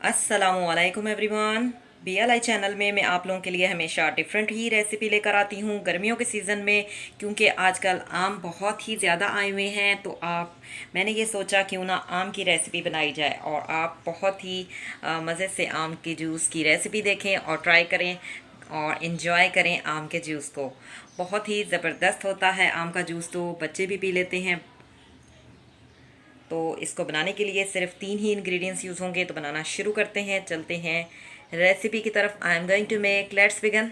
अस्सलामुअलैकुम everyone. BLI channel में मैं आप लोगों के लिए हमेशा डिफरेंट ही रेसिपी लेकर आती हूँ गर्मियों के सीज़न में, क्योंकि आजकल आम बहुत ही ज़्यादा आए हुए हैं। तो मैंने ये सोचा क्यों ना आम की रेसिपी बनाई जाए और आप बहुत ही मज़े से आम के जूस की रेसिपी देखें और ट्राई करें और इन्जॉय करें आम के जूस को। बहुत ही ज़बरदस्त होता है आम का जूस, तो बच्चे भी पी लेते हैं। तो इसको बनाने के लिए सिर्फ 3 ही इंग्रेडिएंट्स यूज़ होंगे। तो बनाना शुरू करते हैं, चलते हैं रेसिपी की तरफ। I am going to make, let's begin.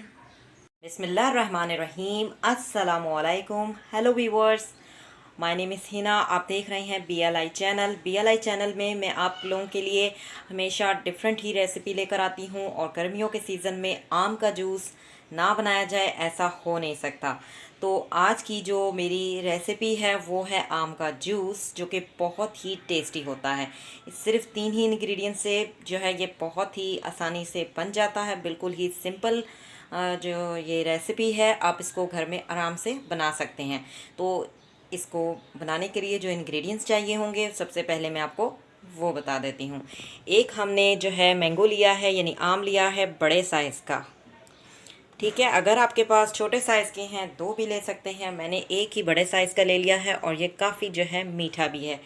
बिस्मिल्लाहिर्रहमानिर्रहीम। अस्सलामुअलैकुम, hello viewers, my name is Hina. आप देख रहे हैं BLI चैनल। BLI चैनल में मैं आप लोगों के लिए हमेशा डिफरेंट ही रेसिपी लेकर आती हूँ, और गर्मियों के सीज़न में आम का जूस ना बनाया जाए ऐसा हो नहीं सकता। तो आज की जो मेरी रेसिपी है वो है आम का जूस, जो कि बहुत ही टेस्टी होता है। सिर्फ 3 ही इंग्रेडिएंट से जो है ये बहुत ही आसानी से बन जाता है, बिल्कुल ही सिंपल। जो ये रेसिपी है आप इसको घर में आराम से बना सकते हैं। तो इसको बनाने के लिए जो इंग्रेडिएंट्स चाहिए होंगे, सबसे पहले मैं आपको वो बता देती हूँ। एक हमने जो है मैंगो लिया है, यानी आम लिया है बड़े साइज़ का। ठीक है, अगर आपके पास छोटे साइज़ के हैं दो भी ले सकते हैं। मैंने एक ही बड़े साइज़ का ले लिया है, और ये काफ़ी जो है मीठा भी है।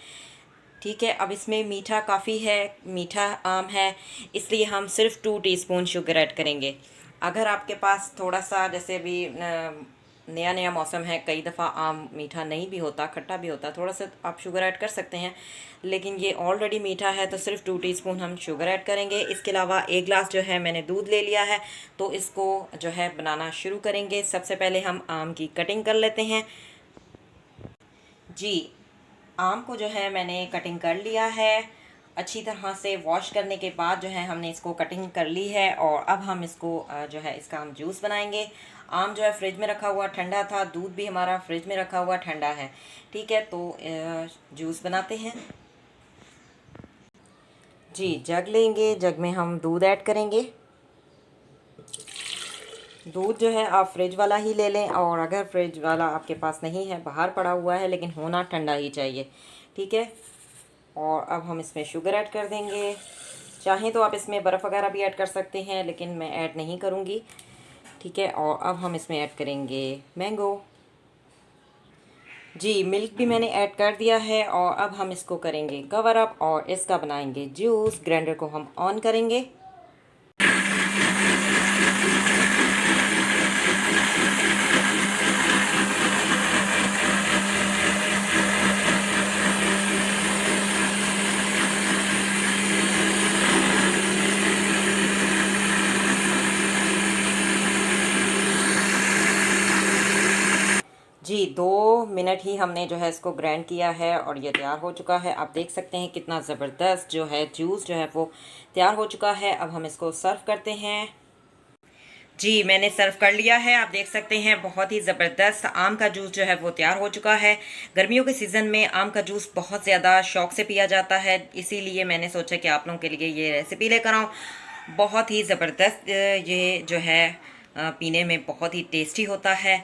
ठीक है, अब इसमें मीठा काफ़ी है, मीठा आम है, इसलिए हम सिर्फ 2 टीस्पून शुगर ऐड करेंगे। अगर आपके पास थोड़ा सा, जैसे अभी नया नया मौसम है, कई दफ़ा आम मीठा नहीं भी होता, खट्टा भी होता, थोड़ा सा आप शुगर ऐड कर सकते हैं। लेकिन ये ऑलरेडी मीठा है, तो सिर्फ 2 टीस्पून हम शुगर ऐड करेंगे। इसके अलावा 1 ग्लास जो है मैंने दूध ले लिया है। तो इसको जो है बनाना शुरू करेंगे। सबसे पहले हम आम की कटिंग कर लेते हैं। जी, आम को जो है मैंने कटिंग कर लिया है। अच्छी तरह से वॉश करने के बाद जो है हमने इसको कटिंग कर ली है, और अब हम इसको जो है इसका हम जूस बनाएंगे। आम जो है फ्रिज में रखा हुआ ठंडा था, दूध भी हमारा फ्रिज में रखा हुआ ठंडा है। ठीक है, तो जूस बनाते हैं। जी, जग लेंगे, जग में हम दूध ऐड करेंगे। दूध जो है आप फ्रिज वाला ही ले लें, और अगर फ्रिज वाला आपके पास नहीं है, बाहर पड़ा हुआ है, लेकिन होना ठंडा ही चाहिए। ठीक है, और अब हम इसमें शुगर ऐड कर देंगे। चाहें तो आप इसमें बर्फ़ वगैरह भी ऐड कर सकते हैं, लेकिन मैं ऐड नहीं करूँगी। ठीक है, और अब हम इसमें ऐड करेंगे मैंगो। जी, मिल्क भी मैंने ऐड कर दिया है, और अब हम इसको करेंगे कवर अप और इसका बनाएंगे जूस। ग्राइंडर को हम ऑन करेंगे। जी, 2 मिनट ही हमने जो है इसको ग्राइंड किया है, और ये तैयार हो चुका है। आप देख सकते हैं कितना ज़बरदस्त जो है जूस जो है वो तैयार हो चुका है। अब हम इसको सर्व करते हैं। जी, मैंने सर्व कर लिया है। आप देख सकते हैं बहुत ही ज़बरदस्त आम का जूस जो है वो तैयार हो चुका है। गर्मियों के सीज़न में आम का जूस बहुत ज़्यादा शौक से पिया जाता है, इसीलिए मैंने सोचा कि आप लोगों के लिए ये रेसिपी लेकर आऊँ। बहुत ही ज़बरदस्त ये जो है पीने में बहुत ही टेस्टी होता है,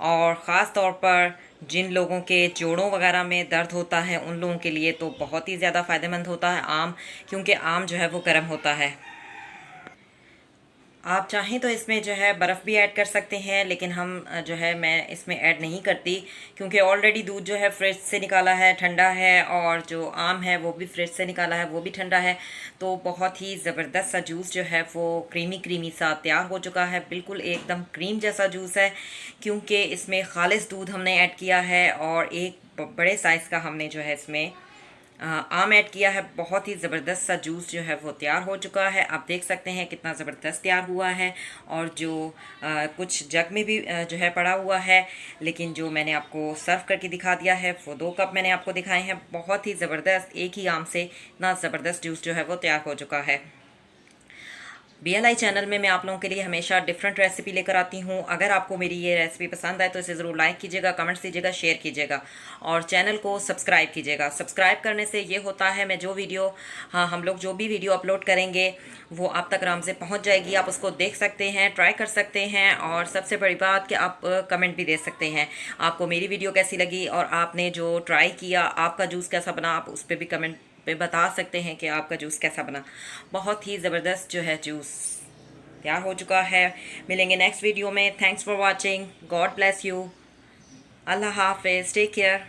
और ख़ास तौर पर जिन लोगों के जोड़ों वगैरह में दर्द होता है उन लोगों के लिए तो बहुत ही ज़्यादा फ़ायदेमंद होता है आम, क्योंकि आम जो है वो गर्म होता है। आप चाहें तो इसमें जो है बर्फ़ भी ऐड कर सकते हैं, लेकिन हम जो है मैं इसमें ऐड नहीं करती, क्योंकि ऑलरेडी दूध जो है फ्रिज से निकाला है, ठंडा है, और जो आम है वो भी फ्रिज से निकाला है, वो भी ठंडा है। तो बहुत ही ज़बरदस्त सा जूस जो है वो क्रीमी क्रीमी सा तैयार हो चुका है, बिल्कुल एकदम क्रीम जैसा जूस है, क्योंकि इसमें खालिस दूध हमने ऐड किया है, और एक बड़े साइज़ का हमने जो है इसमें आम ऐड किया है। बहुत ही ज़बरदस्त सा जूस जो है वो तैयार हो चुका है। आप देख सकते हैं कितना ज़बरदस्त तैयार हुआ है, और जो कुछ जग में भी जो है पड़ा हुआ है, लेकिन जो मैंने आपको सर्व करके दिखा दिया है वो 2 कप मैंने आपको दिखाए हैं। बहुत ही ज़बरदस्त, एक ही आम से इतना ज़बरदस्त जूस जो है वो तैयार हो चुका है। BLI चैनल में मैं आप लोगों के लिए हमेशा डिफरेंट रेसिपी लेकर आती हूँ। अगर आपको मेरी ये रेसिपी पसंद आए तो इसे ज़रूर लाइक कीजिएगा, कमेंट्स दीजिएगा, शेयर कीजिएगा, और चैनल को सब्सक्राइब कीजिएगा। सब्सक्राइब करने से ये होता है, मैं जो वीडियो हम लोग जो भी वीडियो अपलोड करेंगे वो आप तक आराम से पहुँच जाएगी। आप उसको देख सकते हैं, ट्राई कर सकते हैं, और सबसे बड़ी बात कि आप कमेंट भी दे सकते हैं आपको मेरी वीडियो कैसी लगी, और आपने जो ट्राई किया आपका जूस कैसा बना, आप उस पर भी कमेंट पे बता सकते हैं कि आपका जूस कैसा बना। बहुत ही ज़बरदस्त जो है जूस तैयार हो चुका है। मिलेंगे नेक्स्ट वीडियो में। Thanks for watching. God bless you. अल्लाह हाफिज़। Take care.